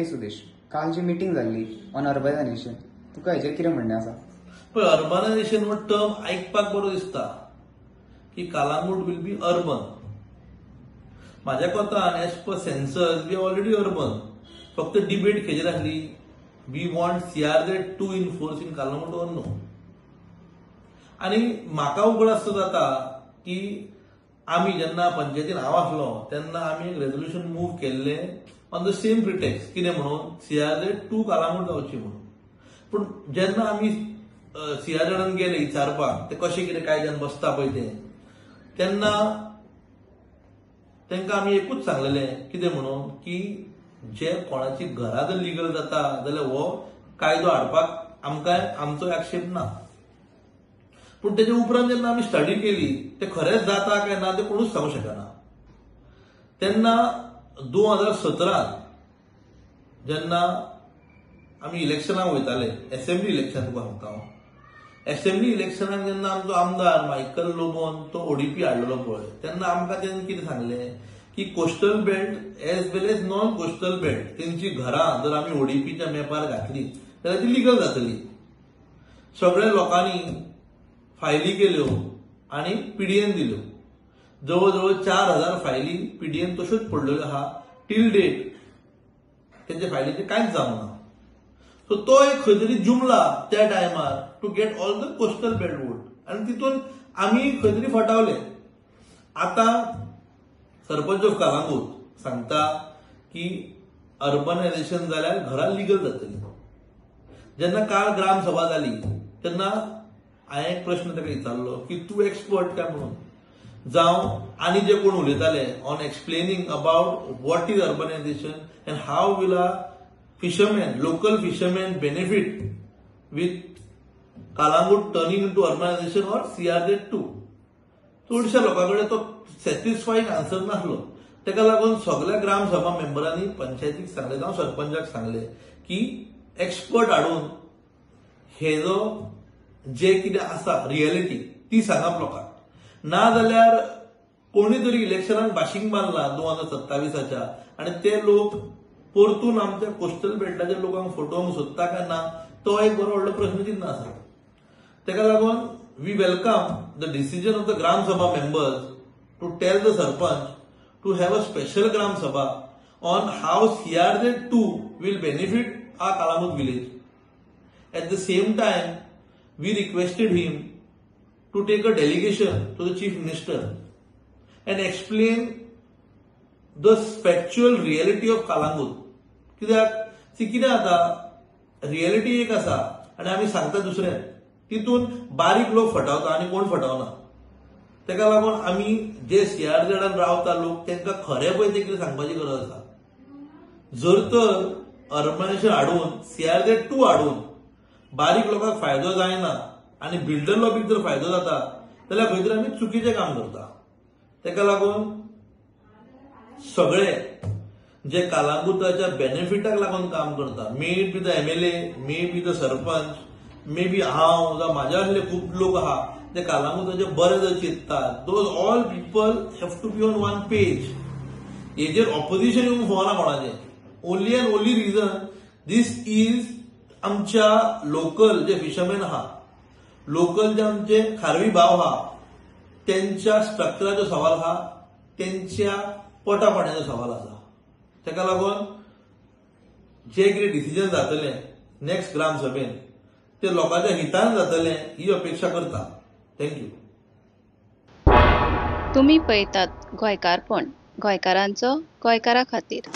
Okay Sudesh, काल जी meeting जाल्ली on urbanisation, तुका हेजेर कितें म्हणणें आसा? पण अर्बनायझेशन हो टर्म आयकपाक बरो दिसता की कालांगूट विल बी अर्बन. माझ्या कोतान as per census we already urban. फक्त डिबेट खेचेर आसली, we want CRZ2 in force in Calangute or no. आणि म्हाका उगड असो जाता की आम्ही जेन्ना पंचायतीन हांव आसलो तेन्ना आम्ही एक रेझोल्युशन मूव्ह केल्ले ऑन द सेम प्रिटेक्स्ट, कितें म्हणून CRZ2 कालांगूट जावची म्हणून. पूण जेन्ना आमी CRZ गेले विचारपाक ते कशें कितें कायद्यान बसता पळय तेन्ना तांकां आमी एकूच सांगलेलें कितें म्हणून की जे कोणाची घरां जर लिगल जाता जाल्यार हो कायदो हाडपाक आमकां आमचो आक्षेप ना. पूण तेजे उपरांत जेन्ना आमी स्टडी केली ते खरेंच जाता काय ना ते कोणूच सांगूंक शकना. तेन्ना 2017 जेन्ना आमी इलेक्शनाक वयताले, असेंब्ली इलेक्शन तुका सांगता हांव, असेंब्ली इलेक्शनाक जेन्ना आमचो आमदार मायकल लोबोन तो ODP हाडलेलो पळय, तेन्ना आमकां तेणें कितें सांगलें की कोस्टल बेल्ट एज वेल एज नॉन कोस्टल बेल्ट तेंची घरां जर आमी ODPच्या मॅपार घातली जाल्यार ती लिगल जातली. सगळ्या लोकांनी फायली केल्यो आणि PDN दिल्यो. जवळजवळ 4000 फायली PDN तश्योच पडलेल्यो आहा. टील डेट तेंच्या फायलीचें कांयच जावंक ना. सो तो एक खंय तरी जुमला त्या टायमार to get all the coastal belt vote, आनी तितून आमी खंय तरी फटावले. आतां सरपंच ऑफ कालांगूट सांगता की अर्बनायझेशन जाल्यार घरां लिगल जातली. जेन्ना काल ग्रामसभा जाली तेन्ना हांवें एक प्रश्न ताका विचारलो की तूं एक्सपर्ट काय म्हणून, जावं आनी जे कोण उलयताले on explaining about what is urbanization and how will our fisherman, local fisherman benefit with Calangute turning into urbanization or CRZ2. चडशा लोकांकडे तो सॅटिस्फाईंग आन्सर नासलो. ताका लागून सगळ्या ग्रामसभा मेंबरांनी पंचायतीक सांगलें, जावं सरपंचाक सांगलें की एक्सपर्ट हाडून हे जो जे कितें आसा रियलिटी ती सांगप लोकांक. ना जाल्यार कोणी तरी इलेक्शनाक भाशींग मारला 2027च्या आणि ते लोक परतून आमच्या कोस्टल बेल्टाच्या लोकांक फटोवंक सोदता काय ना तो एक बरो व्हडलो प्रश्नचिन्ह आसा. ताका लागून we welcome the decision of the Gram Sabha members to tell the Sarpanch to have a special Gram Sabha on how CRZ2 will benefit our Kalangut village. At the same time, we requested him to take a delegation to the Chief Minister and explain the factual reality of Kalangut. कित्याक कितें जाता, reality एक आसा आनी आमी सांगता दुसरें, तितून बारीक लोक फटावता आनी कोण फटावना. ताका लागून आमी जे CRZ रावता लोक तांकां खरें पळय ते कितें सांगपाची गरज आसा. जर तर अर्बनायझेशन हाडून CRZ2 हाडून बारीक लोकांक फायदो जायना आनी बिल्डर लॉबीक जर फायदो जाता जाल्यार खंय तरी आमी चुकीचें काम करता. ताका लागून सगळे जे कालांगुटाच्या बेनिफिटाक लागून काम करता, may be the MLA, may be the sarpanch, may be हांव जावं म्हाज्या आसले खूब लोक आहा ते कालांगुटाचे बरें जर चिंततात, those all people have to be on one page. हेजेर ऑपोजिशन येवंक फावना कोणाचें. Only and only reason this is आमच्या लोकल जे फिशरमॅन आहा, लोकल जे आमचे खारवी भाव आहा, त्यांच्या स्ट्रक्चराचो सवाल आहा, त्यांच्या पोटा पाण्याचो सवाल आसा. ताका लागून जे कितें डिसिजन जातलें नेक्स्ट ग्रामसभेन ते लोकांच्या हितान जातलें ही अपेक्षा करता. थँक्यू. तुम्ही पळयतात गोंयकारपण, गोंयकारांचो गोंयकारा खातीर.